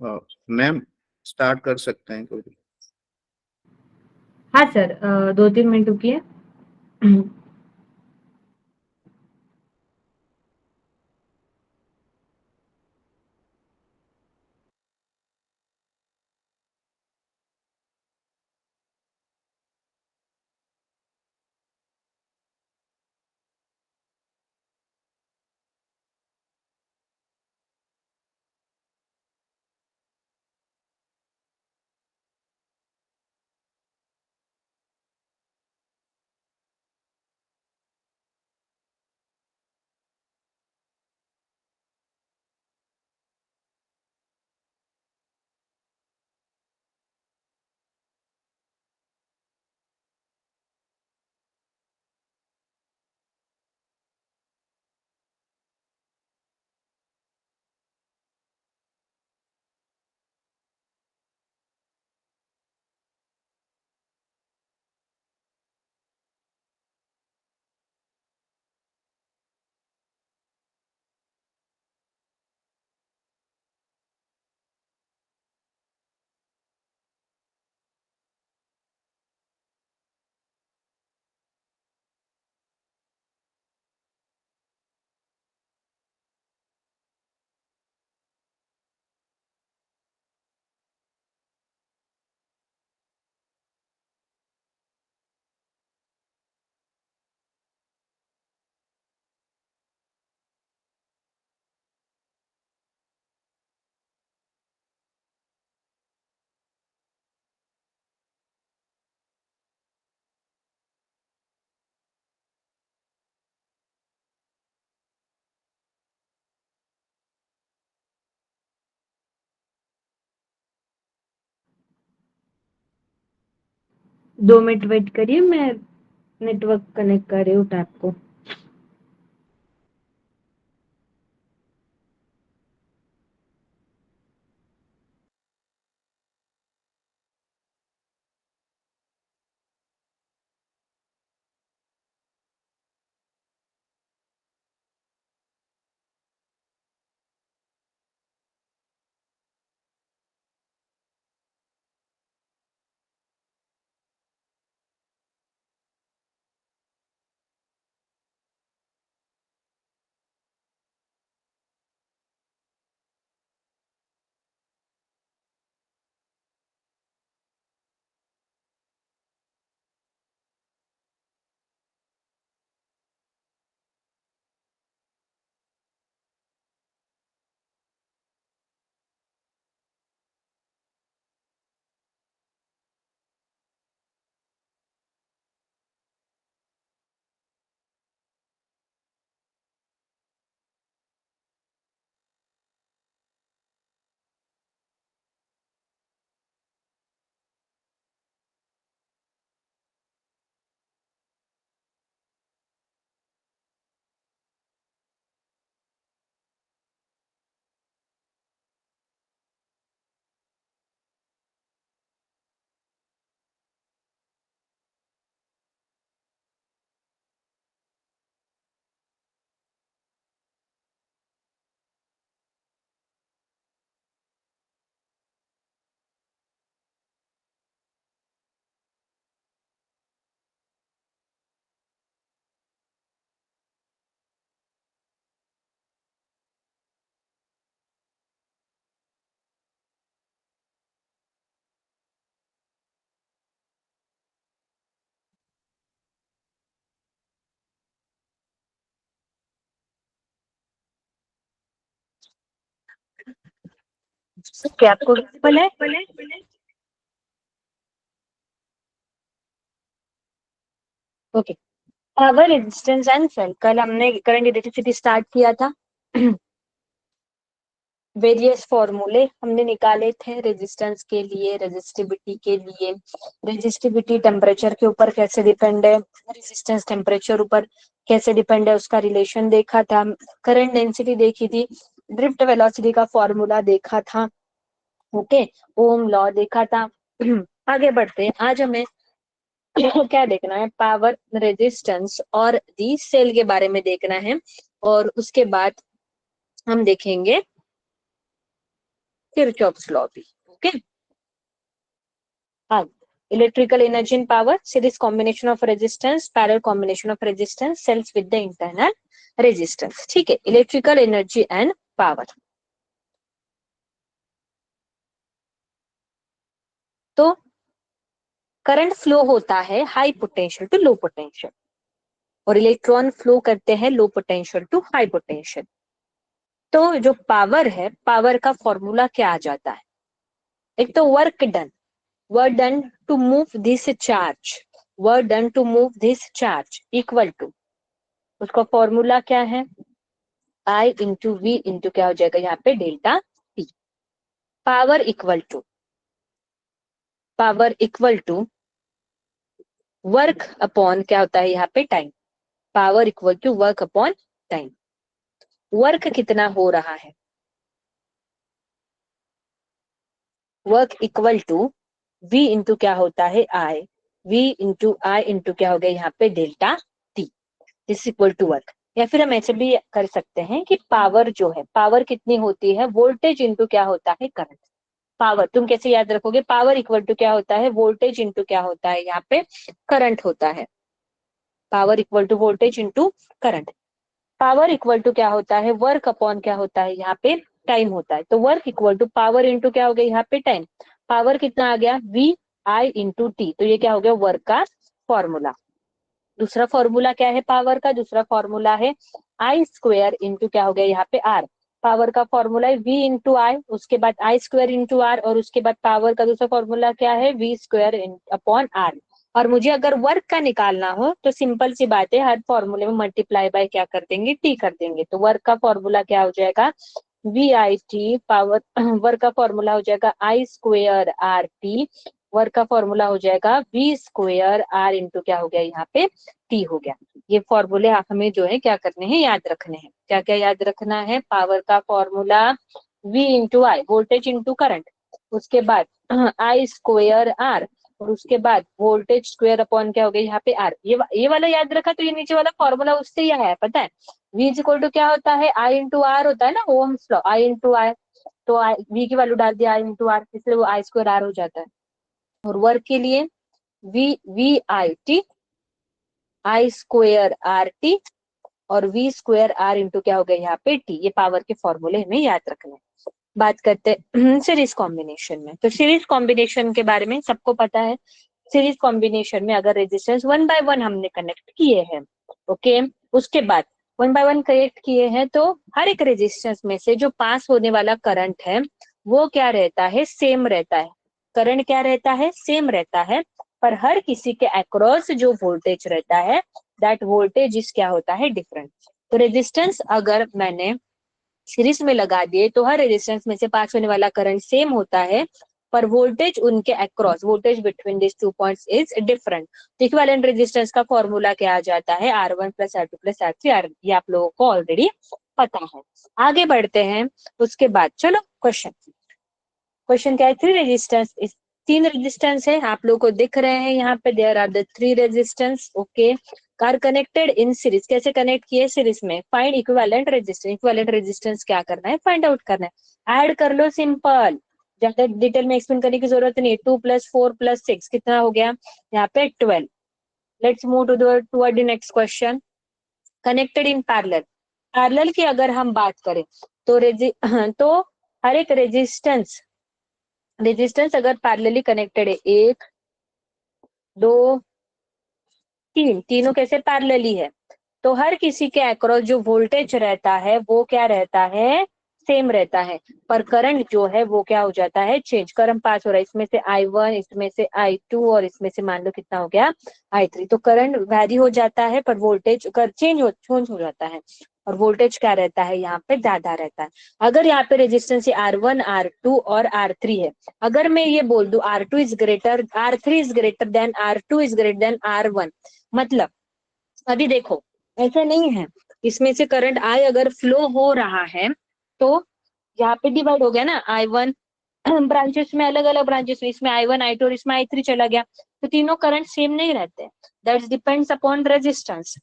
Ma'am start कर सकते हैं कोई। हाँ सर, 2-3 मिनट रुकिए। दो मिनट वेट करिए, मैं नेटवर्क कनेक्ट कर रही हूँ टैब को। क्या आपको विजिबल है? Okay. Power, resistance and cell, कल हमने करंट इलेक्ट्रिसिटी स्टार्ट किया था। वेरियस फॉर्मूले हमने निकाले थे रेजिस्टेंस के लिए, रेजिस्टिविटी के लिए। रेजिस्टिविटी टेम्परेचर के ऊपर कैसे डिपेंड है, रेजिस्टेंस टेम्परेचर ऊपर कैसे डिपेंड है, उसका रिलेशन देखा था। करंट डेंसिटी देखी थी, ड्रिफ्ट वेलोसिटी का फॉर्मूला देखा था। ओके, ओम लॉ देखा था। आगे बढ़ते हैं, आज हमें क्या देखना है, पावर, रेजिस्टेंस और दी सेल के बारे में देखना है। और उसके बाद हम देखेंगे किरचॉफ्स लॉ भी। ओके, हाँ, electrical energy and power, series combination of resistance, parallel combination of resistance, cells with the internal resistance. ठीक है, इलेक्ट्रिकल एनर्जी एंड पावर। तो करंट फ्लो होता है high potential to low potential, और electron flow करते हैं low potential to high potential. तो जो पावर है, पावर का फॉर्मूला क्या आ जाता है? एक तो work done to move this charge, work done to move this charge equal to, उसका फॉर्मूला क्या है? I इंटू वी इंटू क्या हो जाएगा यहाँ पे? Delta T. Power equal to work upon क्या होता है यहाँ पे? Time. Power equal to work upon time. Work कितना हो रहा है? Work equal to V into क्या होता है? I। V into I into क्या हो गया यहाँ पे? Delta T is equal to work. या फिर हम ऐसे भी कर सकते हैं कि पावर जो है, पावर कितनी होती है? वोल्टेज इंटू क्या होता है? करंट। पावर तुम कैसे याद रखोगे? पावर इक्वल टू क्या होता है? वोल्टेज इंटू क्या होता है यहाँ पे? करंट होता है। Power equal to voltage into current. Power equal to क्या होता है? वर्क अपॉन क्या होता है यहाँ पे? टाइम होता है। तो work equal to power into क्या हो गया यहाँ पे? टाइम। पावर कितना आ गया? V I into T. तो ये क्या हो गया? वर्क का फॉर्मूला। दूसरा फॉर्मूला क्या है पावर का? दूसरा फॉर्मूला है आई स्क्वायर इंटू क्या हो गया यहाँ पे? आर। पावर का फॉर्मूला है वी इंटू आई, उसके बाद आई स्क्वायर इंटू आर, और उसके बाद पावर का दूसरा फॉर्मूला क्या है? V square upon R. और मुझे अगर वर्क का निकालना हो तो सिंपल सी बात है, हर फॉर्मूले में मल्टीप्लाई बाय क्या कर देंगे? टी कर देंगे। तो वर्क का फॉर्मूला क्या हो जाएगा? V I T. Power work का फॉर्मूला हो जाएगा I square R T. Work का फॉर्मूला हो जाएगा वी स्क्वायर आर इंटू क्या हो गया यहाँ पे? टी हो गया। ये फॉर्मूले हमें जो है क्या करने हैं? याद रखने हैं। क्या क्या याद रखना है? पावर का फॉर्मूला V इंटू आई, वोल्टेज इंटू करंट, उसके बाद आई स्क्वायर आर, और उसके बाद वोल्टेज स्क्वायर अपॉन क्या हो गया यहाँ पे? आर। ये वाला याद रखा तो ये नीचे वाला फॉर्मूला उससे ही आया है, पता है? V इज इक्वल टू क्या होता है? आई इंटू आर होता है ना, ओम्स लॉ, आई इंटू आई। तो V की वैल्यू डाल दिया आई इंटू आर, इसलिए वो आई स्क्वायर आर हो जाता है। और वर्क के लिए V I T, I square R T, और वी स्क्वायर आर इंटू क्या हो गया यहाँ पे? टी। ये पावर के फॉर्मूले हमें याद रखने हैं। बात करते हैं सीरीज कॉम्बिनेशन में। तो सीरीज कॉम्बिनेशन के बारे में सबको पता है। सीरीज कॉम्बिनेशन में अगर रेजिस्टेंस वन बाय वन हमने कनेक्ट किए हैं, ओके, उसके बाद वन बाय वन कनेक्ट किए हैं, तो हर एक रेजिस्टेंस में से जो पास होने वाला करंट है वो क्या रहता है? सेम रहता है। करंट क्या रहता है? सेम रहता है। पर हर किसी के अक्रॉस जो वोल्टेज रहता है, दैट वोल्टेज इज क्या होता है? डिफरेंट। तो रेजिस्टेंस अगर मैंने सीरीज में लगा दिए तो हर रेजिस्टेंस में से पास होने वाला करंट सेम होता है, पर वोल्टेज उनके across, voltage between this two points is different. तो इक्विवेलेंट रेजिस्टेंस का फॉर्मूला क्या आ जाता है? R1 plus R2 plus R3। ये आप लोगों को ऑलरेडी पता है। आगे बढ़ते हैं। उसके बाद चलो क्वेश्चन क्या है? थ्री रेजिस्टेंस, तीन रेजिस्टेंस है, आप लोगों को दिख रहे हैं यहाँ पे। There are the three resistance, okay, are connected in series. कैसे कनेक्ट किए? सीरीज में। Find equivalent resistance. Equivalent resistance क्या करना है? फाइंड आउट करना है। ऐड कर लो, सिंपल, ज्यादा डिटेल में एक्सप्लेन करने की जरूरत नहीं। 2 प्लस 4 प्लस 6 कितना हो गया यहाँ पे? 12। Let's move toward the next question. Connected in parallel. Parallel की अगर हम बात करें तो तो हर एक रेजिस्टेंस अगर पैरेलली कनेक्टेड है, एक, दो, तीन, तीनों कैसे पैरेलली है, तो हर किसी के अक्रॉस जो वोल्टेज रहता है वो क्या रहता है? सेम रहता है। पर करंट जो है वो क्या हो जाता है? चेंज। करंट पास हो रहा है, इसमें से I1, इसमें से I2, और इसमें से मान लो कितना हो गया? I3। तो करंट वैरी हो जाता है पर वोल्टेज चेंज हो जाता है, और वोल्टेज क्या रहता है यहाँ पे? ज्यादा रहता है। अगर यहाँ पे रेजिस्टेंस R1, R2 और R3 है, अगर मैं ये बोल दूं R3 is greater than R1, मतलब अभी देखो ऐसा नहीं है, इसमें से करंट I अगर फ्लो हो रहा है तो यहाँ पे डिवाइड हो गया ना, I1 ब्रांचेस में, अलग अलग ब्रांचेस में, इसमें I1, I2 और इसमें I3 चला गया, तो तीनों करंट सेम नहीं रहते। That depends upon resistance.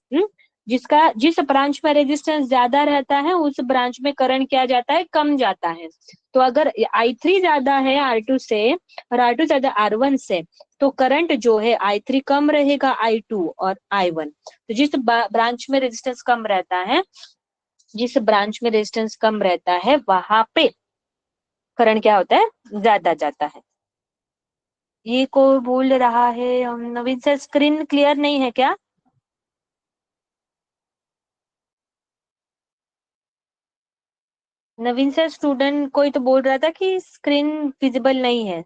जिस ब्रांच में रेजिस्टेंस ज्यादा रहता है उस ब्रांच में करंट क्या जाता है, कम जाता है। तो अगर I3 ज्यादा है R2 से और R2 ज्यादा R1 से, तो करंट जो है I3 कम रहेगा I2 और I1। तो ब्रांच में रेजिस्टेंस कम रहता है, जिस ब्रांच में रेजिस्टेंस कम रहता है वहां पे करंट क्या होता है, ज्यादा जाता है। ये कोई बोल रहा है हम नवीन सर, स्क्रीन क्लियर नहीं है क्या? नवीन सर, स्टूडेंट कोई तो बोल रहा था कि स्क्रीन विजिबल नहीं है।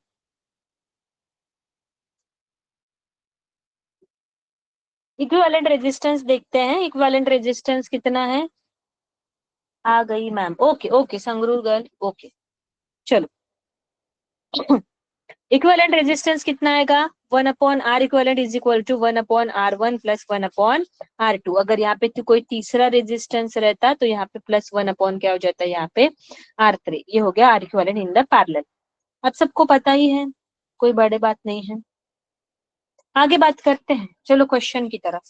इक्विवेलेंट रेजिस्टेंस देखते हैं, इक्विवेलेंट रेजिस्टेंस कितना है। आ गई ma'am, okay okay Sangrur girl, okay चलो। इक्विवेलेंट रेजिस्टेंस कितना आएगा, 1/R equivalent is equal to 1/R1 plus 1/R2। अगर यहाँ पे तो कोई तीसरा रेजिस्टेंस रहता तो यहाँ पे प्लस 1 क्या हो जाता है, यहाँ पे R3। ये हो गया R equivalent in the parallel. अब सबको पता ही है, कोई बड़े बात नहीं है। आगे बात करते हैं, चलो क्वेश्चन की तरफ।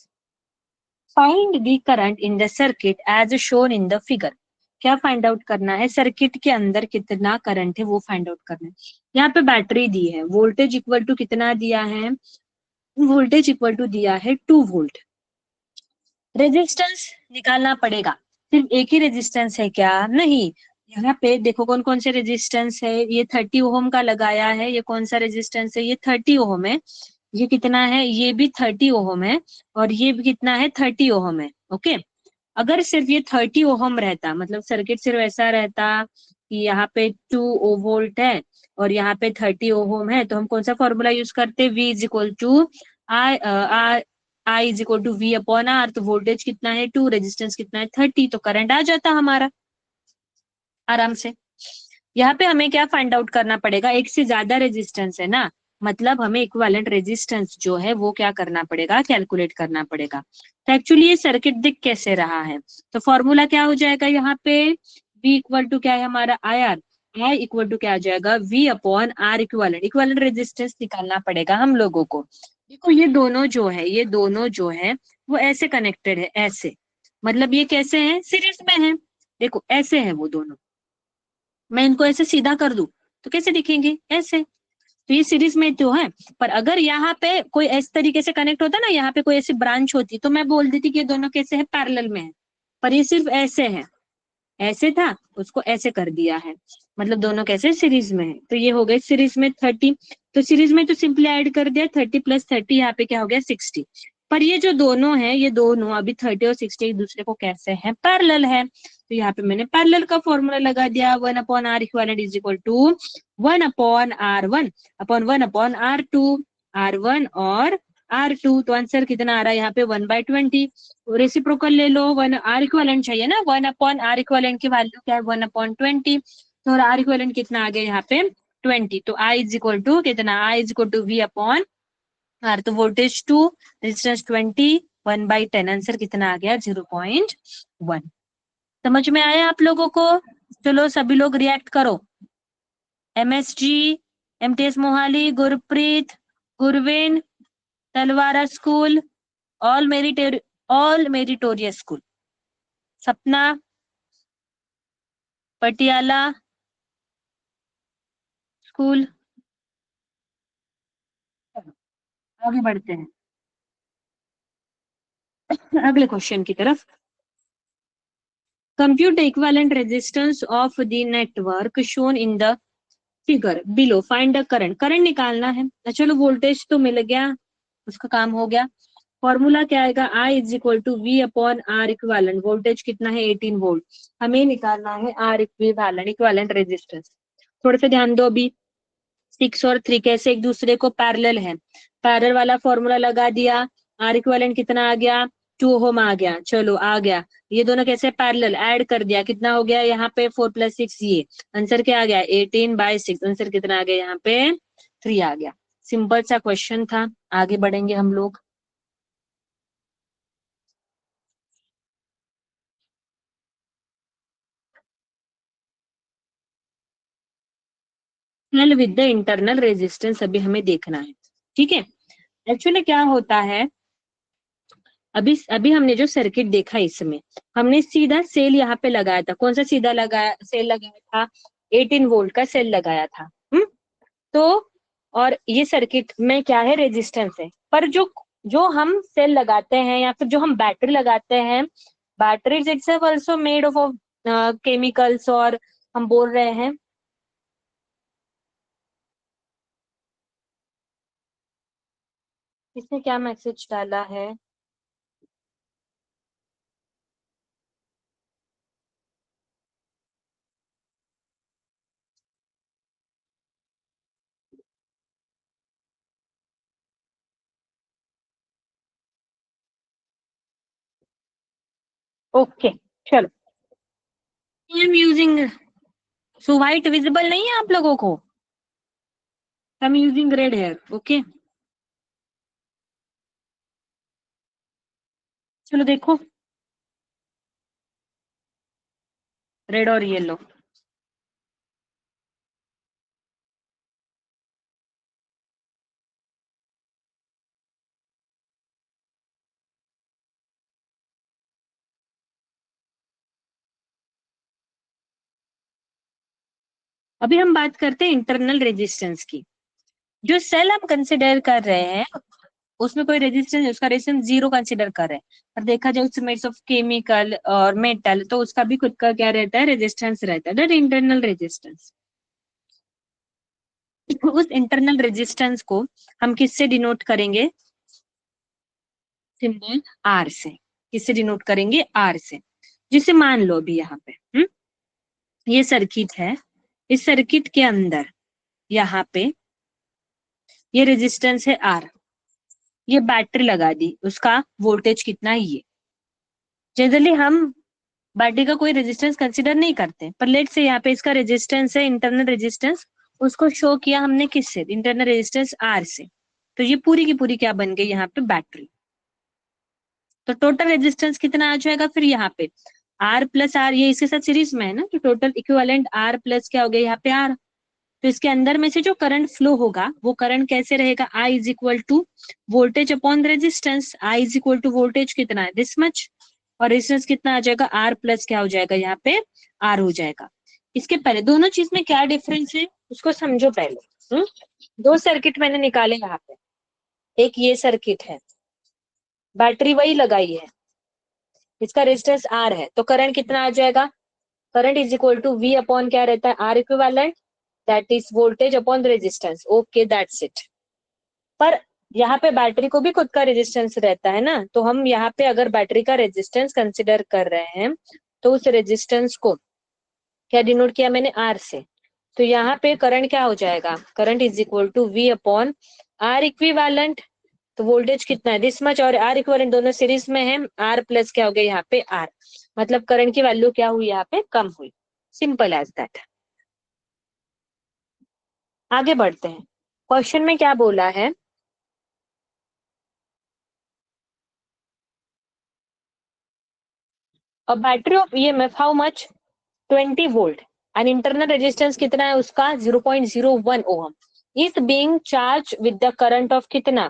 Find the current in the circuit as shown in the figure. क्या फाइंड आउट करना है, सर्किट के अंदर कितना करंट है वो फाइंड आउट करना है। यहाँ पे बैटरी दी है, वोल्टेज इक्वल टू कितना दिया है, वोल्टेज इक्वल टू दिया है 2 वोल्ट। रेजिस्टेंस निकालना पड़ेगा। सिर्फ एक ही रेजिस्टेंस है क्या, नहीं। यहाँ पे देखो कौन कौन से रेजिस्टेंस है, ये 30 ओम का लगाया है, ये कौन सा रेजिस्टेंस है, ये 30 ओम है। ये कितना है, ये भी 30 ओम है, और ये भी कितना है, 30 ओम है। ओके। अगर सिर्फ ये 30 ओम रहता, मतलब सर्किट सिर्फ ऐसा रहता कि यहाँ पे 2 वोल्ट है और यहाँ पे 30 ओम है, तो हम कौन सा फॉर्मूला यूज करते, V is equal to I is equal to V/R। तो वोल्टेज कितना है 2, रेजिस्टेंस कितना है 30, तो करंट आ जाता हमारा आराम से। यहाँ पे हमें क्या फाइंड आउट करना पड़ेगा, एक से ज्यादा रेजिस्टेंस है ना, मतलब हमें इक्विवेलेंट रेजिस्टेंस जो है वो क्या करना पड़ेगा, कैलकुलेट करना पड़ेगा। तो एक्चुअली ये सर्किट दिख कैसे रहा है, तो फॉर्मूला क्या हो जाएगा यहाँ पे, V इक्वल टू क्या है हमारा IR, I इक्वल टू क्या आ जाएगा, V/R इक्विवेलेंट। इक्विवेलेंट रेजिस्टेंस निकालना पड़ेगा हम लोगों को। देखो ये दोनों जो है, ये दोनों जो है वो ऐसे कनेक्टेड है, ऐसे, मतलब ये कैसे है, सीरीज में है। देखो ऐसे है वो दोनों, मैं इनको ऐसे सीधा कर दूं तो कैसे दिखेंगे, ऐसे। तो ये सीरीज में तो है, पर अगर यहाँ पे कोई इस तरीके से कनेक्ट होता ना, यहाँ पे कोई ऐसी ब्रांच होती तो मैं बोल देती कि ये दोनों कैसे है, पैरेलल में है। पर ये सिर्फ ऐसे है, ऐसे था उसको ऐसे कर दिया है, मतलब दोनों कैसे सीरीज में है। तो ये हो गए सीरीज में 30, तो सीरीज में तो सिंपली ऐड कर दिया, 30 + 30 यहाँ पे क्या हो गया 60। पर ये जो दोनों है, ये दोनों अभी 30 और 60 एक दूसरे को कैसे है, पैरेलल है। तो यहाँ पे मैंने पैरेलल का फॉर्मूला लगा दिया, 1/R equivalent is equal to 1/R1 upon 1/R2, R1 और R2। तो आंसर कितना आ रहा है यहाँ पे 1/20। रेसिप्रोकल ले लो, 1R इक्विवेलेंट चाहिए ना, 1/R इक्विवेलेंट की वैल्यू क्या है 1/20। तो R इक्विवेलेंट कितना आ गया यहाँ पे 20। तो I इज इक्वल टू कितना, I is equal to V/R। तो वोल्टेज 2, रेजिस्टेंस 20, 1/10। आंसर कितना आ गया 0.1। समझ में आया आप लोगों को? चलो सभी लोग रिएक्ट करो। MSG, MTS मोहाली, गुरप्रीत, गुरविन, तलवारा स्कूल, ऑल मेरिटोरियस स्कूल, सपना, पटियाला स्कूल। आगे बढ़ते हैं अगले क्वेश्चन की तरफ। Compute equivalent resistance of the network shown in the figure below, find the current. Current निकालना है, चलो वोल्टेज तो मिल गया, उसका काम हो गया। फॉर्मूला क्या आएगा, I is equal to V/R equivalent. Voltage कितना है 18 वोल्ट, हमें निकालना है R इक्विवेलेंट, इक्विवेलेंट रेजिस्टेंस। थोड़ा सा ध्यान दो, अभी 6 और 3 कैसे एक दूसरे को पैरेलल है, पैरेलल वाला फॉर्मूला लगा दिया। R इक्विवेलेंट कितना आ गया 2 ओम आ गया, चलो आ गया। ये दोनों कैसे पैरेलल, ऐड कर दिया, कितना हो गया यहाँ पे 4 + 6, ये आंसर क्या आ गया 18/6। आंसर कितना आ गया यहाँ पे 3 आ गया। सिंपल सा क्वेश्चन था, आगे बढ़ेंगे हम लोग। Cell with the internal resistance अभी हमें देखना है, ठीक है। एक्चुअली क्या होता है, अभी अभी हमने जो सर्किट देखा इसमें, हमने सीधा सेल यहाँ पे लगाया था। कौन सा सीधा लगाया सेल लगाया था? 18 वोल्ट का सेल लगाया था। तो और ये सर्किट में क्या है? रेजिस्टेंस है। पर जो जो हम सेल लगाते हैं या फिर जो हम बैटरी लगाते हैं, batteries itself also made of chemicals, और हम बोल रहे हैं इसने क्या मैसेज डाला है? ओके चलो, I am using, so white visible नहीं है आप लोगों को? I am using red here. Okay चलो देखो, रेड और येलो। अभी हम बात करते हैं इंटरनल रेजिस्टेंस की। जो सेल हम कंसिडर कर रहे हैं उसमें कोई रेजिस्टेंस, उसका रेजिस्टेंस जीरो कंसिडर कर रहे हैं। और देखा जाए उसमें मेड्स ऑफ केमिकल और मेटल, तो उसका भी खुद का क्या रहता है? रेजिस्टेंस रहता है, दैट इंटरनल रेजिस्टेंस। उस इंटरनल रेजिस्टेंस को हम किससे डिनोट करेंगे? सिंबल आर से। किससे डिनोट करेंगे? आर से। जिसे मान लो अभी यहाँ पे ये सर्किट है, इस सर्किट के अंदर यहाँ पे ये रेजिस्टेंस है आर, ये बैटरी लगा दी, उसका वोल्टेज कितना है? ये जनरली हम बैटरी का कोई रेजिस्टेंस कंसीडर नहीं करते, पर लेट से यहाँ पे इसका रेजिस्टेंस है, इंटरनल रेजिस्टेंस, उसको शो किया हमने किससे? इंटरनल रेजिस्टेंस आर से। तो ये पूरी की पूरी क्या बन गई यहाँ पे? बैटरी। तो टोटल रेजिस्टेंस कितना आ जाएगा फिर यहाँ पे? आर प्लस आर, ये इसके साथ सीरीज में है ना, तो टोटल इक्विवेलेंट आर प्लस क्या हो गया यहाँ पे? आर। तो इसके अंदर में से जो करंट फ्लो होगा वो करंट कैसे रहेगा? I is equal to voltage upon resistance. I is equal to voltage कितना है? This much. और रेजिस्टेंस कितना आ जाएगा? आर प्लस क्या हो जाएगा यहाँ पे? आर हो जाएगा। इसके पहले दोनों चीज में क्या डिफरेंस है उसको समझो पहले। दो सर्किट मैंने निकाले यहाँ पे, एक ये सर्किट है, बैटरी वही लगाई है, इसका रेजिस्टेंस आर है, तो करंट कितना आ जाएगा? Current is equal to V upon क्या रहता है? R equivalent, that is voltage upon resistance. Okay that's it. पर यहाँ पे बैटरी को भी खुद का रेजिस्टेंस रहता है ना, तो हम यहाँ पे अगर बैटरी का रेजिस्टेंस कंसिडर कर रहे हैं तो उस रेजिस्टेंस को क्या डिनोट किया मैंने? आर से। तो यहाँ पे करंट क्या हो जाएगा? Current is equal to V upon R equivalent. तो वोल्टेज कितना है? दिस मच, और आर इक्विवेलेंट दोनों सीरीज में है, आर प्लस क्या हो गया यहाँ पे? आर। मतलब करंट की वैल्यू क्या हुई यहाँ पे? कम हुई। Simple as that. आगे बढ़ते हैं। क्वेश्चन में क्या बोला है? A battery of EMF how much? 20 volt and internal resistance कितना है उसका? 0.01 ohm is being charge with the current of कितना?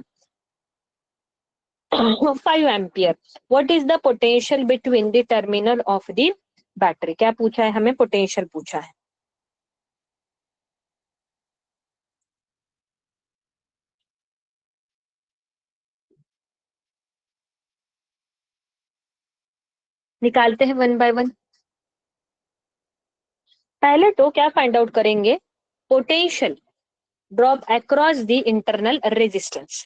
5 ampere. What is the potential between the terminal of the battery? क्या पूछा है हमें? पोटेंशियल पूछा है। निकालते हैं वन बाय वन। पहले तो क्या फाइंड आउट करेंगे? Potential drop across the internal resistance.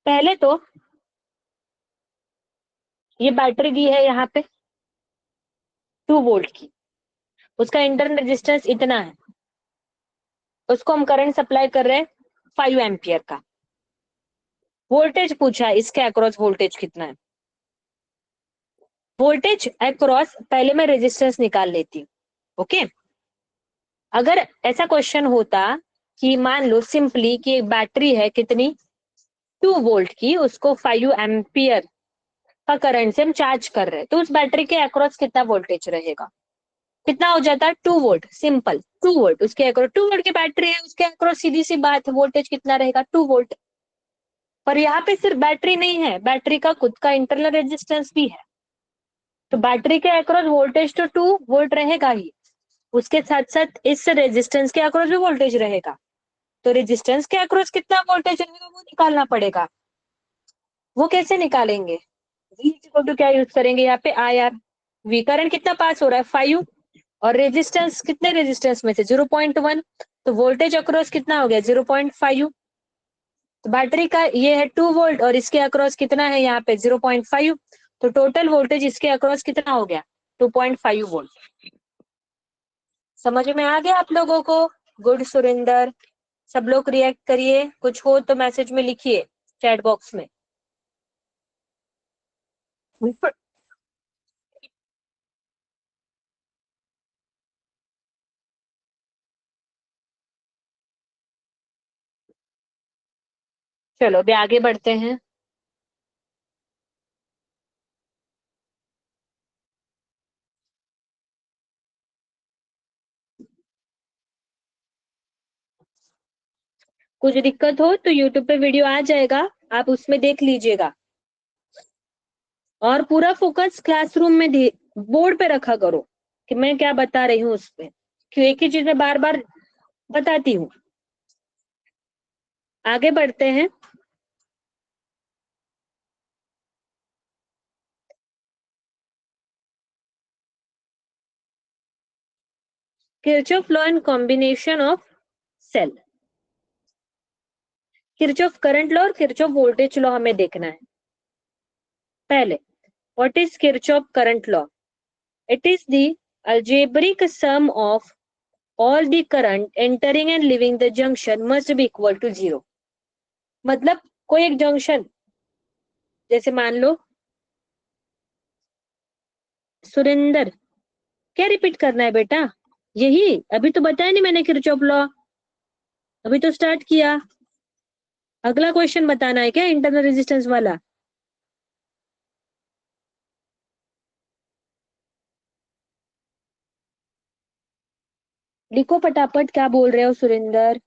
पहले तो ये बैटरी दी है यहाँ पे 2 वोल्ट की, उसका इंटरनल रेजिस्टेंस इतना है, उसको हम करंट सप्लाई कर रहे हैं 5 एम्पियर का। वोल्टेज पूछा है, इसके अक्रॉस वोल्टेज कितना है? वोल्टेज अक्रॉस पहले मैं रेजिस्टेंस निकाल लेती हूँ। ओके, अगर ऐसा क्वेश्चन होता कि मान लो सिंपली कि एक बैटरी है कितनी? 2 वोल्ट की, उसको 5 एम्पियर का करंट से हम चार्ज कर रहे हैं, तो उस बैटरी के अक्रॉस कितना वोल्टेज रहेगा? कितना हो जाता है? 2 वोल्ट। सिंपल, 2 वोल्ट उसके अक्रॉस, 2 वोल्ट की बैटरी है, उसके अक्रॉस सीधी सी बात है, वोल्टेज कितना रहेगा? 2 वोल्ट। पर यहाँ पे सिर्फ बैटरी नहीं है, बैटरी का खुद का इंटरनल रेजिस्टेंस भी है। तो बैटरी के अक्रॉस वोल्टेज तो 2 वोल्ट रहेगा ही, उसके साथ साथ इस रेजिस्टेंस के अक्रॉस भी वोल्टेज रहेगा। तो रेजिस्टेंस के अक्रॉस कितना वोल्टेज रहेगा वो निकालना पड़ेगा। वो कैसे निकालेंगे? वी इक्वल टू क्या यूज करेंगे यहाँ पे, आई आर। वी करंट कितना पास हो रहा है, 5, और रेजिस्टेंस कितने रेजिस्टेंस में से 0.1, तो वोल्टेज अक्रॉस कितना हो गया 0.5। तो बैटरी का ये है 2 वोल्ट और इसके अक्रॉस कितना है यहाँ पे 0.5, तो टोटल वोल्टेज इसके अक्रॉस कितना हो गया 2.5 वोल्ट। समझ में आ गया आप लोगों को? गुड सुरेंदर। सब लोग रिएक्ट करिए, कुछ हो तो मैसेज में लिखिए चैट बॉक्स में। चलो अभी आगे बढ़ते हैं। कुछ दिक्कत हो तो यूट्यूब पे वीडियो आ जाएगा, आप उसमें देख लीजिएगा। और पूरा फोकस क्लासरूम में बोर्ड पे रखा करो कि मैं क्या बता रही हूँ उसमें, क्यों एक ही चीज में बार बार बताती हूँ। आगे बढ़ते हैं। Kirchhoff law and combination of cell. Kirchhoff current law और किरचॉफ वोल्टेज लॉ हमें देखना है। पहले, what is Kirchhoff current law? It is the algebraic sum of all the current entering and leaving the junction must be equal to 0। मतलब कोई एक junction, जैसे मान लो, सुरेंदर, क्या रिपीट करना है बेटा? यही अभी तो बताया नहीं मैंने किरचॉफ लॉ, अभी तो स्टार्ट किया। अगला क्वेश्चन बताना है क्या इंटरनल रेजिस्टेंस वाला? लिखो फटाफट, क्या बोल रहे हो सुरेंदर?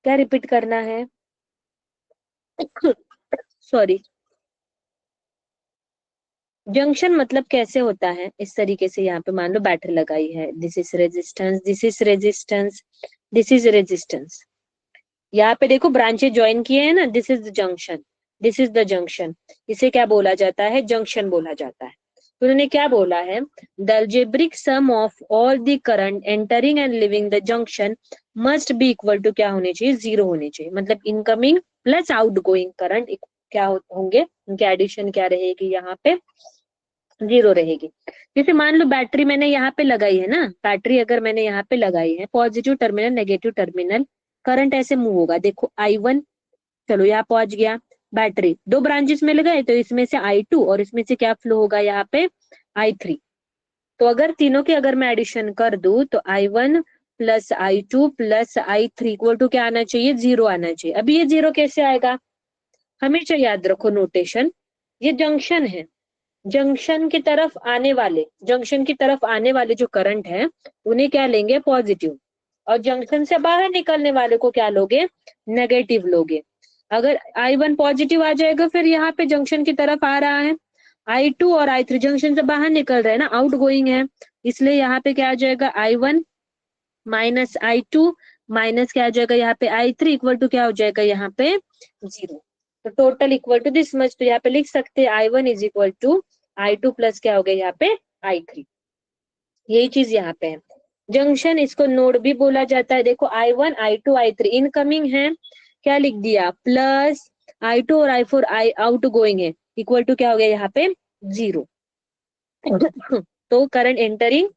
क्या रिपीट करना है? सॉरी। जंक्शन मतलब कैसे होता है, इस तरीके से यहाँ पे मान लो बैटरी लगाई है, this is resistance, this is resistance, this is resistance. यहाँ पे देखो ब्रांचेस ज्वाइन किए हैं ना, this is the junction, this is the junction. इसे क्या बोला जाता है, जंक्शन बोला जाता है। तो उन्होंने क्या बोला है, the algebraic sum of all the current entering and leaving the junction must be equal to क्या होने चाहिए, 0 होने चाहिए। मतलब इनकमिंग प्लस आउटगोइंग करंट क्या होंगे, उनके एडिशन क्या रहेगी यहाँ पे, 0 रहेगी। जैसे मान लो बैटरी मैंने यहाँ पे लगाई है ना, बैटरी अगर मैंने यहाँ पे लगाई है, positive terminal negative terminal, current ऐसे मूव होगा। देखो I1, चलो यहाँ पहुंच गया, बैटरी 2 ब्रांचेस में लगाए तो इसमें से I2 और इसमें से क्या फ्लो होगा यहाँ पे I3। तो अगर तीनों के अगर मैं एडिशन कर दूं तो I1 plus I2 plus I3 equal to क्या आना चाहिए, 0 आना चाहिए। अभी ये 0 कैसे आएगा, हमेशा याद रखो नोटेशन, ये जंक्शन है, जंक्शन की तरफ आने वाले, जंक्शन की तरफ आने वाले जो करंट है उन्हें क्या लेंगे, पॉजिटिव, और जंक्शन से बाहर निकलने वाले को क्या लोगे, नेगेटिव लोगे। अगर I1 पॉजिटिव आ जाएगा फिर यहाँ पे जंक्शन की तरफ आ रहा है, I2 और I3 जंक्शन से बाहर निकल रहे हैं ना, आउट गोइंग है, इसलिए यहाँ पे क्या आ जाएगा I1 माइनस I2 माइनस क्या आ जाएगा यहाँ पे I3 इक्वल टू क्या हो जाएगा यहाँ पे 0। तो total equal to this much, तो यहाँ पे लिख सकते हैं I1 is equal to I2 plus क्या हो गया यहाँ पे I3। यही चीज यहाँ पे है, जंक्शन इसको नोड भी बोला जाता है। देखो I1 I2 I3 इनकमिंग है, क्या लिख दिया, प्लस I2 और I4 आई आउट गोइंग है, इक्वल टू क्या हो गया यहाँ पे 0। तो current entering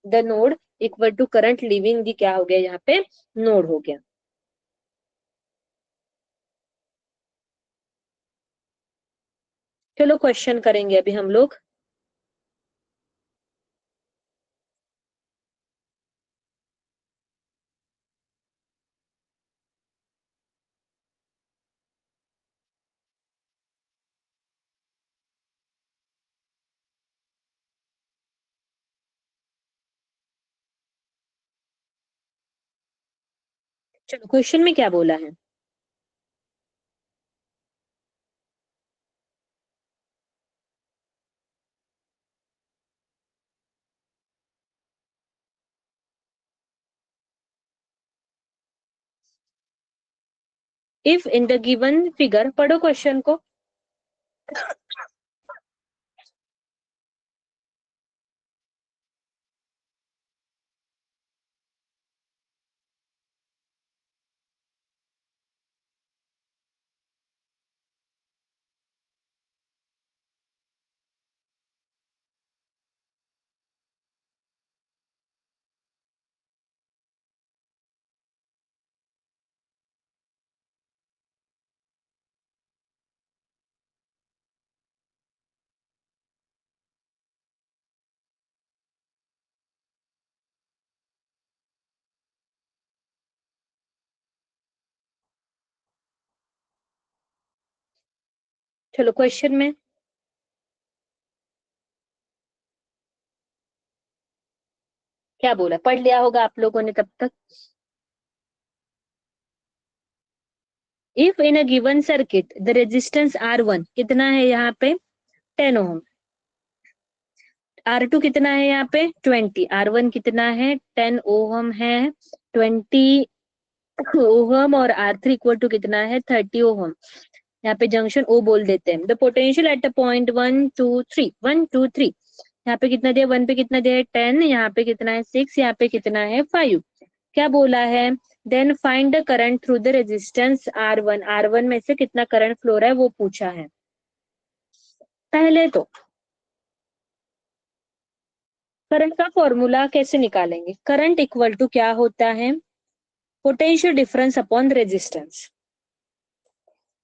the node equal to current leaving the क्या हो गया यहाँ पे नोड हो गया। चलो क्वेश्चन करेंगे अभी हम लोग। चलो क्वेश्चन में क्या बोला है? If in the given figure, पढ़ो क्वेश्चन को। चलो क्वेश्चन में क्या बोला, पढ़ लिया होगा आप लोगों ने तब तक। If in a given circuit the resistance R1 कितना है यहाँ पे 10 ओम, R2 कितना है यहाँ पे 20, R1 कितना है 10 ओम है 20 ओम, और R3 इक्वल टू कितना है 30 ओम। यहाँ पे जंक्शन O बोल देते हैं। The potential at a point 1 2 3 यहाँ पे कितना दिया, 1 पे कितना दिया है 10, यहाँ पे कितना है 6, यहाँ पे कितना है 5। क्या बोला है, then find the current through the resistance R1, R1 में से कितना करंट फ्लो रहा है वो पूछा है। पहले तो करंट का फॉर्मूला कैसे निकालेंगे, करंट इक्वल टू क्या होता है, पोटेंशियल डिफरेंस अपॉन रेजिस्टेंस।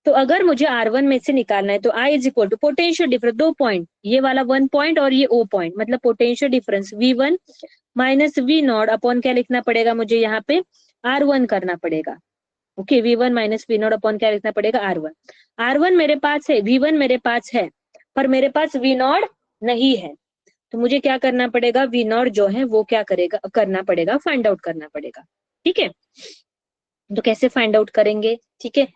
तो अगर मुझे R1 में से निकालना है तो I is equal to potential difference, 2 point, ये वाला 1 पॉइंट और ये O पॉइंट, मतलब potential difference V1 minus V not upon क्या लिखना पड़ेगा मुझे यहाँ पे R1 करना पड़ेगा। Okay, V1 minus V not upon क्या लिखना पड़ेगा R1। R1 मेरे पास है, V1 मेरे पास है, पर मेरे पास V नॉट नहीं है, तो मुझे क्या करना पड़ेगा, V नॉट जो है वो क्या करेगा, करना पड़ेगा, फाइंड आउट करना पड़ेगा। ठीक है, तो कैसे फाइंड आउट करेंगे, ठीक है,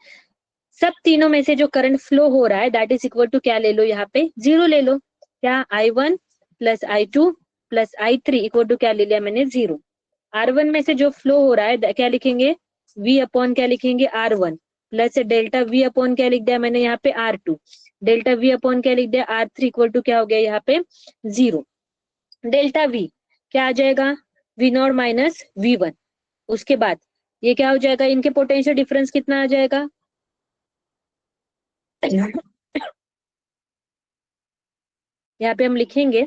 सब तीनों में से जो करंट फ्लो हो रहा है दैट इज इक्वल टू क्या ले लो, यहाँ पे 0 ले लो, क्या I1 plus I2 plus I3 equal to क्या ले लिया मैंने 0। R1 में से जो फ्लो हो रहा है क्या लिखेंगे, V अपॉन क्या लिखेंगे R1 plus delta V upon क्या लिख दिया मैंने यहाँ पे R2, डेल्टा V अपॉन क्या लिख दिया R3 इक्वल टू क्या हो गया यहाँ पे 0। डेल्टा V क्या आ जाएगा, V नॉट माइनस V1। उसके बाद ये क्या हो जाएगा, इनके पोटेंशियल डिफरेंस कितना आ जाएगा, यहाँ पे हम लिखेंगे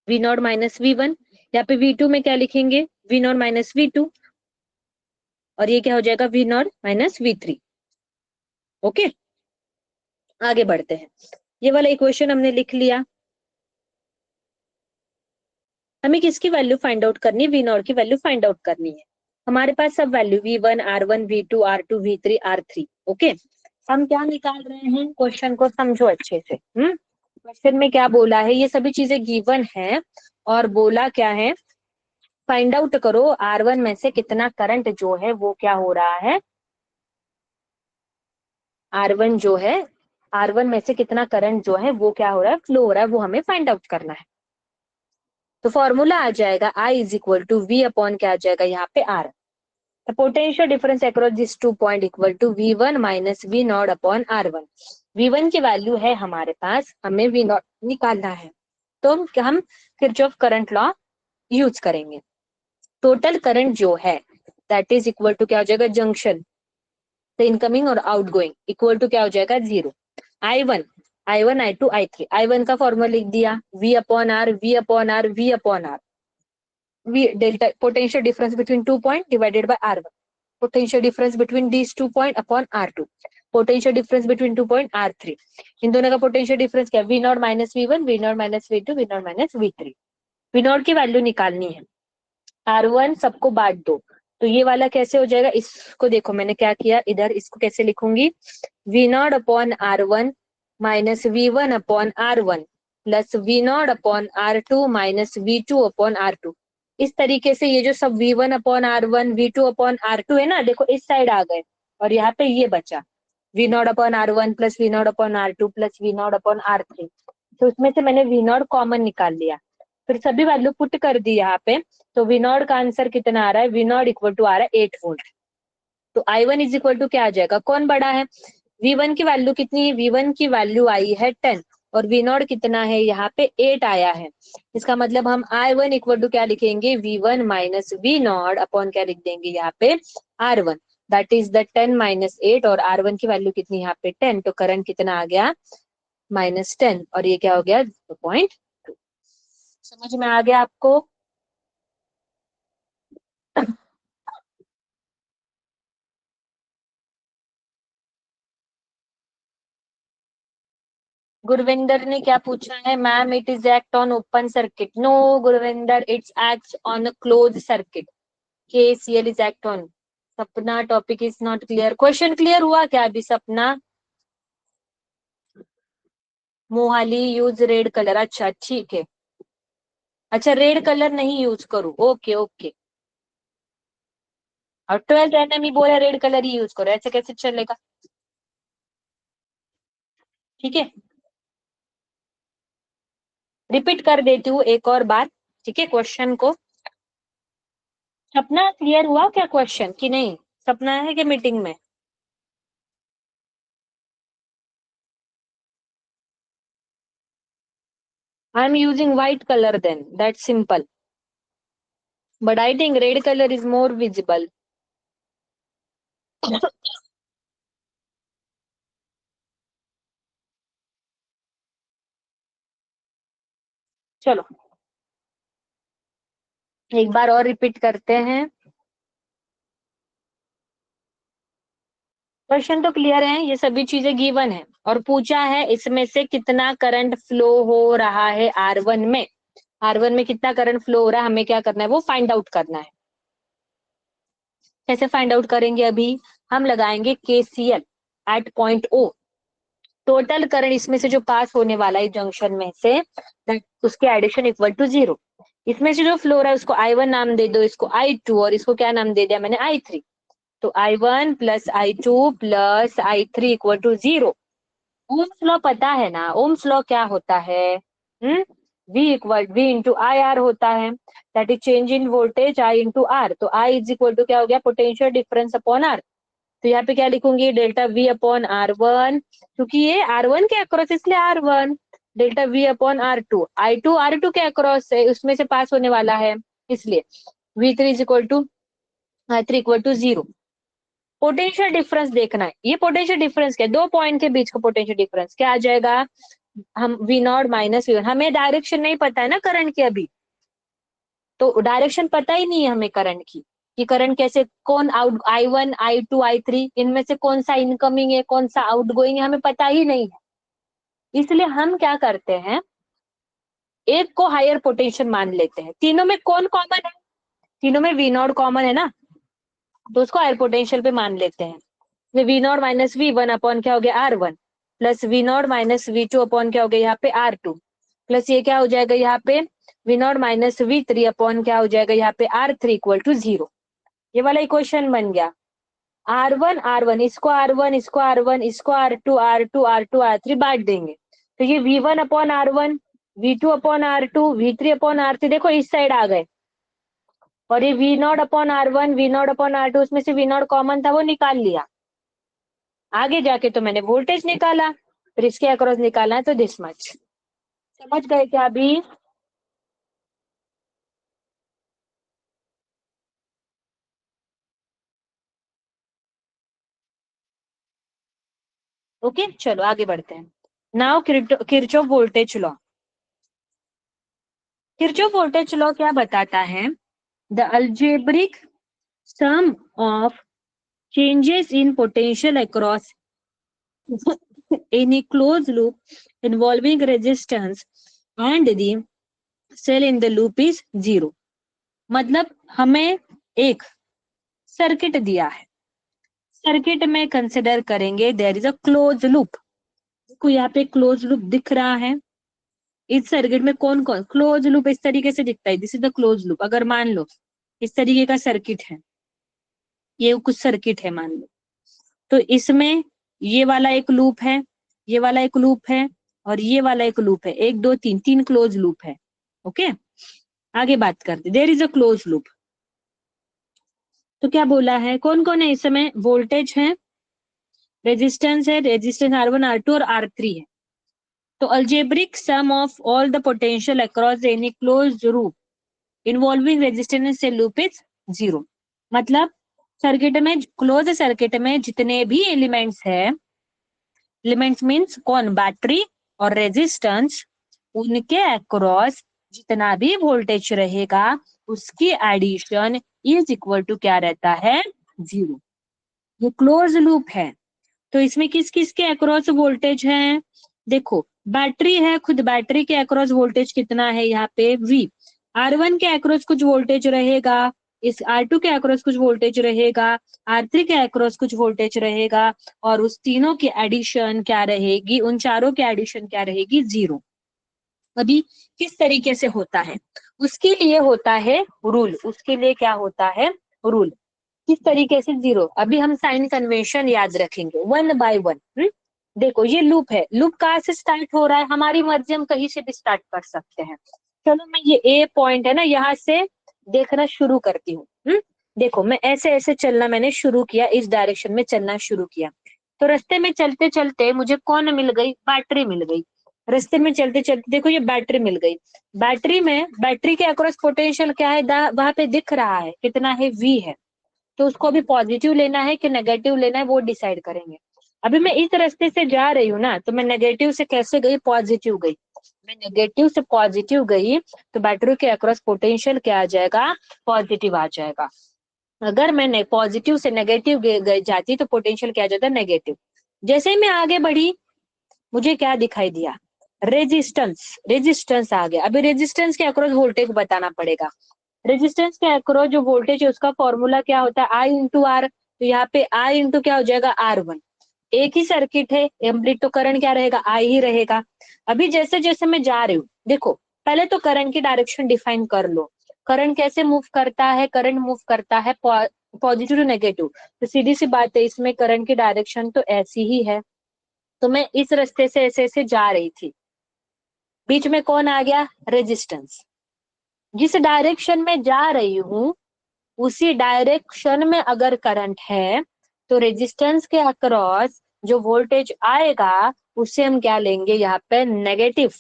V नॉट माइनस V1, यहाँ पे V2 में क्या लिखेंगे V नॉट माइनस V2, और ये क्या हो जाएगा V not minus V3। Okay, आगे बढ़ते हैं, ये वाला इक्वेशन हमने लिख लिया। हमें किसकी वैल्यू फाइंड आउट करनी है, V नॉट की वैल्यू फाइंड आउट करनी है। हमारे पास सब value V1 R1 V2 R2 V3 R3। Okay, हम क्या निकाल रहे हैं, क्वेश्चन को समझो अच्छे से। क्वेश्चन में क्या बोला है, ये सभी चीजें गिवन है, और बोला क्या है, फाइंड आउट करो R1 में से कितना करंट जो है वो क्या हो रहा है, R1 जो है, R1 में से कितना करंट जो है वो क्या हो रहा है, फ्लो हो रहा है, वो हमें फाइंड आउट करना है। तो फॉर्मूला आ जाएगा I is equal to V upon क्या आ जाएगा यहाँ पे R। The potential difference across this 2 point equal to V1 minus V not upon R1। V1 की वैल्यू है हमारे पास, हमें V नॉट निकालना है, तो हम किरचॉफ करंट लॉ यूज करेंगे। टोटल करंट जो है दैट इज इक्वल टू क्या हो जाएगा, जंक्शन तो इनकमिंग और आउटगोइंग इक्वल टू क्या हो जाएगा 0। I1 I2 I3, I1 का फॉर्मूला लिख दिया V upon R V upon R V upon R, V delta potential difference between 2 point divided by R1, potential difference between these 2 point upon R2, potential difference between 2 point R3। इन दोनों का potential difference क्या है, V not minus V1 V not minus V2 V not minus V3। V not की value निकालनी है, R1 सबको बांट दो, तो ये वाला कैसे हो जाएगा, इसको देखो मैंने क्या किया इधर, इसको कैसे लिखूंगी, V not upon R1 minus V1 upon R1 plus V not upon R2 minus V2 upon R2। इस तरीके से ये जो सब V1 upon R1 V2 upon R2 है ना, देखो इस साइड आ गए और यहाँ पे ये बचा V not upon R1 plus V not upon R2 plus V not upon R3। तो उसमें से मैंने V नॉट कॉमन निकाल लिया, फिर सभी वैल्यू पुट कर दी यहाँ पे। तो V नॉट का आंसर कितना आ रहा है, V नॉट इक्वल टू आ रहा है 8 वोल्ट। तो I1 इज इक्वल टू क्या आ जाएगा, कौन बड़ा है, V1 की वैल्यू कितनी है, V1 की वैल्यू आई है 10 और V नॉट कितना है, यहाँ पे 8 आया है। इसका मतलब हम I1 इक्वल टू क्या लिखेंगे, V1 minus V not upon क्या लिख देंगे यहाँ पे R1, that is the 10 minus 8 और R1 की वैल्यू कितनी यहाँ पे 10, तो करंट कितना आ गया -10 और ये क्या हो गया 0.2। समझ में आ गया आपको। गुरविंदर ने क्या पूछा है, ma'am it is act on open circuit. No Gurvinder, it's act on a close circuit. KCL is act on. Sapna topic is not clear, question clear हुआ क्या अभी सपना। मोहाली यूज रेड कलर, अच्छा ठीक है। अच्छा रेड कलर नहीं यूज करूँ, ओके ओके। और 12th एनएम ही बोला रेड कलर ही यूज करो, ऐसे कैसे चलेगा। ठीक है, रिपीट कर देती हूँ एक और बार, ठीक है क्वेश्चन को। सपना क्लियर हुआ क्या क्वेश्चन कि नहीं, सपना है कि मीटिंग में। I am using white color then, that's simple. But I think red color is more visible. चलो एक बार और रिपीट करते हैं। क्वेश्चन तो क्लियर है, ये सभी चीजें गिवन है और पूछा है इसमें से कितना करंट फ्लो हो रहा है R1 में। R1 में कितना करंट फ्लो हो रहा है, हमें क्या करना है, वो फाइंड आउट करना है। कैसे फाइंड आउट करेंगे, अभी हम लगाएंगे KCL at point O। Total current इसमें से जो पास होने वाला है जंक्शन में से, उसके एडिशन इक्वल टू 0। इसमें से जो फ्लो रहा है उसको I1 नाम दे दो, इसको I2 और इसको क्या नाम दे दिया मैंने I3। तो I1 plus I2 plus I3 equal to 0। Ohm's law पता है ना, ओम्स लॉ क्या होता है, V इंटू आई आर होता है, that is change in voltage I into R. तो I इज इक्वल टू क्या हो गया, पोटेंशियल डिफरेंस अपॉन आर। तो यहाँ पे क्या लिखूंगी, डेल्टा V अपॉन R1, क्योंकि ये R1 के अक्रॉस इसलिए R1, delta V upon R2, I2 R2 के अक्रॉस है उसमें से पास होने वाला है इसलिए V3 is equal to I3 equal to 0। Potential difference देखना है, ये पोटेंशियल डिफरेंस क्या है, दो पॉइंट के बीच का पोटेंशियल डिफरेंस क्या आ जाएगा, हम V नॉट माइनस V1। हमें डायरेक्शन नहीं पता है ना करंट की अभी, तो डायरेक्शन पता ही नहीं है हमें करंट की, कि करंट कैसे, कौन आउट I1 I2 I3 इनमें से कौन सा इनकमिंग है कौन सा आउट गोइंग है, हमें पता ही नहीं है। इसलिए हम क्या करते हैं, एक को हायर पोटेंशियल मान लेते हैं। तीनों में कौन कॉमन है, तीनों में V नॉट कॉमन है ना, तो उसको हायर पोटेंशियल पे मान लेते हैं। V not minus V1 upon क्या हो गया R1 plus V not minus V2 upon क्या हो गया यहाँ पे R2 प्लस ये क्या हो जाएगा यहाँ पे V not minus V3 upon क्या हो जाएगा यहाँ पे R3 इक्वल टू 0। ये वाला इक्वेशन बन गया। R1 R1 इसको R1 इसको R1 इसको R2 R2 R2 R3 बांट देंगे, तो ये V1 upon R1 V2 upon R2 V3 upon R3 देखो इस साइड आ गए, और ये V not upon R1 V not upon R2 उसमें से V नॉट कॉमन था वो निकाल लिया। आगे जाके तो मैंने वोल्टेज निकाला, फिर इसके अक्रॉस निकालना है तो दिस मच। समझ गए क्या अभी। ओके चलो आगे बढ़ते हैं। Now Kirchhoff voltage law. Kirchhoff voltage law क्या बताता है, the algebraic sum of changes in potential across any closed loop involving resistance and the cell in the loop is 0। मतलब हमें एक सर्किट दिया है, सर्किट में कंसिडर करेंगे there is a close loop. देखो यहाँ पे क्लोज लूप दिख रहा है, इस सर्किट में कौन कौन क्लोज लूप इस तरीके से दिखता है, this is the close loop. अगर मान लो इस तरीके का सर्किट है, ये कुछ सर्किट है मान लो, तो इसमें ये वाला एक लूप है, ये वाला एक लूप है, और ये वाला एक लूप है, एक दो तीन, तीन क्लोज लूप है। ओके, आगे बात करते, there is a close loop. तो क्या बोला है, कौन कौन है इस समय, वोल्टेज है, रेजिस्टेंस है, रेजिस्टेंस R1 R2 और R3 है। तो algebraic sum of all the potential across any closed loop involving resistance से लूप इज 0। मतलब सर्किट में, क्लोज सर्किट में जितने भी एलिमेंट्स है, एलिमेंट्स मीन्स कौन, बैटरी और रेजिस्टेंस, उनके अक्रॉस जितना भी वोल्टेज रहेगा उसकी एडिशन इज इक्वल टू क्या रहता है, 0। ये क्लोज लूप है। तो इसमें किस किस के अक्रॉस वोल्टेज है, देखो बैटरी है, खुद बैटरी के अक्रॉस वोल्टेज कितना है यहाँ पे V। R1 के अक्रॉस कुछ वोल्टेज रहेगा, इस R2 के अक्रॉस कुछ वोल्टेज रहेगा, R3 के अक्रॉस कुछ वोल्टेज रहेगा, और उस तीनों की एडिशन क्या रहेगी, उन चारों की एडिशन क्या रहेगी, 0। अभी किस तरीके से होता है, उसके लिए होता है रूल, उसके लिए क्या होता है, रूल। किस तरीके से 0, अभी हम साइन कन्वेंशन याद रखेंगे वन बाय वन। देखो ये लूप है, लूप कहाँ से स्टार्ट हो रहा है, हमारी मर्जी, हम कहीं से भी स्टार्ट कर सकते हैं। चलो मैं ये ए पॉइंट है ना, यहाँ से देखना शुरू करती हूँ। देखो मैं ऐसे ऐसे चलना मैंने शुरू किया, इस डायरेक्शन में चलना शुरू किया, तो रास्ते में चलते चलते मुझे कौन मिल गई, बैटरी मिल गई। रास्ते में चलते चलते देखो ये बैटरी मिल गई, बैटरी में, बैटरी के अक्रॉस पोटेंशियल क्या है, वहां पे दिख रहा है कितना है, V है। तो उसको अभी पॉजिटिव लेना है कि नेगेटिव लेना है वो डिसाइड करेंगे। अभी मैं इस रास्ते से जा रही हूँ ना, तो मैं नेगेटिव से कैसे गई, पॉजिटिव गई। मैं नेगेटिव से पॉजिटिव गई तो बैटरी के अक्रॉस पोटेंशियल क्या आ जाएगा, पॉजिटिव आ जाएगा। अगर मैंने पॉजिटिव से नेगेटिव जाती तो पोटेंशियल क्या आ जाता, नेगेटिव। जैसे ही मैं आगे बढ़ी मुझे क्या दिखाई दिया, रेजिस्टेंस, रेजिस्टेंस आ गया। अभी रेजिस्टेंस के अक्रॉस वोल्टेज बताना पड़ेगा। रेजिस्टेंस के अक्रॉस जो वोल्टेज है उसका फॉर्मूला क्या होता है, I इंटू आर। तो यहाँ पे I इंटू क्या हो जाएगा, R1। एक ही सर्किट है, एम्प्लीट तो करंट क्या रहेगा, I ही रहेगा। अभी जैसे जैसे मैं जा रही हूँ, देखो पहले तो करंट की डायरेक्शन डिफाइन कर लो। करंट कैसे मूव करता है, करंट मूव करता है पॉजिटिव टू नेगेटिव। तो सीधी सी बात है, इसमें करंट की डायरेक्शन तो ऐसी ही है। तो मैं इस रास्ते से ऐसे ऐसे जा रही थी, बीच में कौन आ गया, रेजिस्टेंस। जिस डायरेक्शन में जा रही हूँ उसी डायरेक्शन में अगर करंट है तो रेजिस्टेंस के अक्रॉस जो वोल्टेज आएगा उसे हम क्या लेंगे, यहाँ पे नेगेटिव।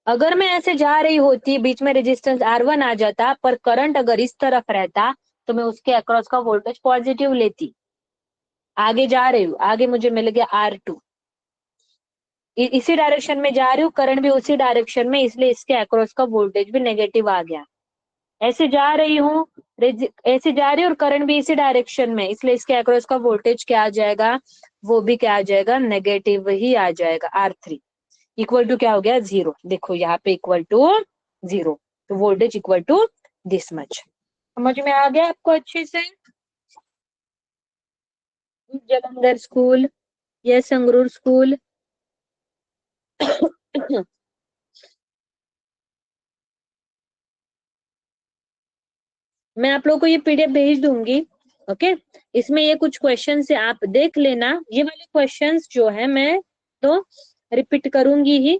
अगर मैं ऐसे जा रही होती, बीच में रेजिस्टेंस R1 आ जाता, पर करंट अगर इस तरफ रहता तो मैं उसके अक्रॉस का वोल्टेज पॉजिटिव लेती। आगे जा रही हूँ, आगे मुझे मिल गया R2, इसी डायरेक्शन में जा रही हूँ, करंट भी उसी डायरेक्शन में, इसलिए इसके अक्रॉस का वोल्टेज भी नेगेटिव आ गया। ऐसे जा रही हूँ, ऐसे जा रही हूँ और करंट भी इसी डायरेक्शन में, इसलिए इसके अक्रॉस का वोल्टेज क्या आ जाएगा, वो भी क्या आ जाएगा, नेगेटिव ही आ जाएगा। R3 इक्वल टू क्या हो गया, 0। देखो यहाँ पे इक्वल टू 0, तो voltage equal to this much. समझ में आ गया आपको अच्छे से, जालंधर स्कूल या संगरूर स्कूल। मैं आप लोगों को ये PDF भेज दूंगी। ओके, इसमें ये कुछ क्वेश्चन से आप देख लेना, ये वाले क्वेश्चंस जो है मैं तो रिपीट करूंगी ही,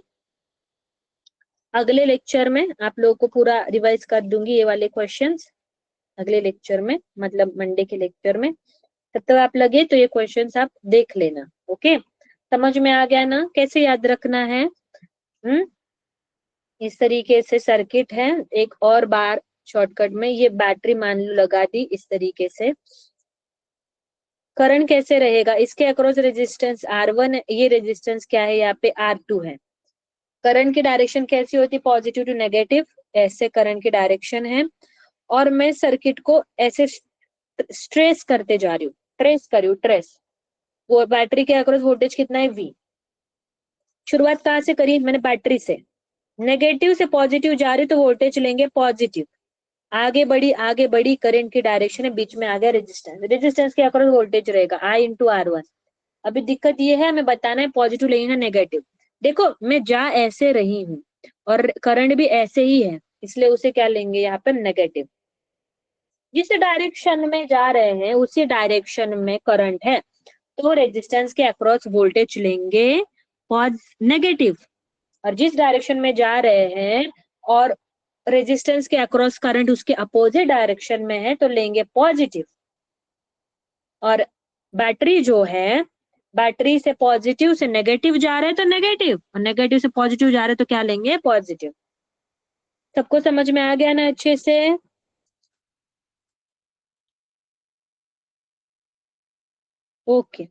अगले लेक्चर में आप लोगों को पूरा रिवाइज कर दूंगी ये वाले क्वेश्चंस अगले लेक्चर में, मतलब मंडे के लेक्चर में। तब तक आप लगे तो ये क्वेश्चंस आप देख लेना। ओके, समझ में आ गया ना कैसे याद रखना है। इस तरीके से सर्किट है, एक और बार शॉर्टकट में, ये बैटरी मान लो लगा दी इस तरीके से। करंट कैसे रहेगा, इसके अक्रॉस रेजिस्टेंस R1, ये रेजिस्टेंस क्या है, यहाँ पे R2 है। करंट की डायरेक्शन कैसी होती है, पॉजिटिव टू नेगेटिव, ऐसे करंट की डायरेक्शन है। और मैं सर्किट को ऐसे ट्रेस करते जा रही हूँ, ट्रेस कर रही हूँ, ट्रेस। वो बैटरी के अक्रॉस वोल्टेज कितना है, V। शुरुआत कहाँ से करी, मैंने बैटरी से, नेगेटिव से पॉजिटिव जा रही तो वोल्टेज लेंगे पॉजिटिव। आगे बढ़ी करंट की डायरेक्शन है, बीच में आ गया रेजिस्टेंस, रेजिस्टेंस के अक्रॉस वोल्टेज रहेगा I इंटू R1। अभी दिक्कत ये है, हमें बताना है पॉजिटिव लेना है नेगेटिव। देखो मैं जा ऐसे रही हूँ और करंट भी ऐसे ही है, इसलिए उसे क्या लेंगे यहाँ पर नेगेटिव। जिस डायरेक्शन में जा रहे हैं उसी डायरेक्शन में करंट है, तो रेजिस्टेंस के अक्रॉस वोल्टेज लेंगे नेगेटिव। और जिस डायरेक्शन में जा रहे हैं और रेजिस्टेंस के अक्रॉस करंट उसके अपोजिट डायरेक्शन में है, तो लेंगे पॉजिटिव। और बैटरी जो है, बैटरी से पॉजिटिव से नेगेटिव जा रहे हैं तो नेगेटिव, और नेगेटिव से पॉजिटिव जा रहे हैं तो क्या लेंगे, पॉजिटिव। सबको समझ में आ गया ना अच्छे से? ओके।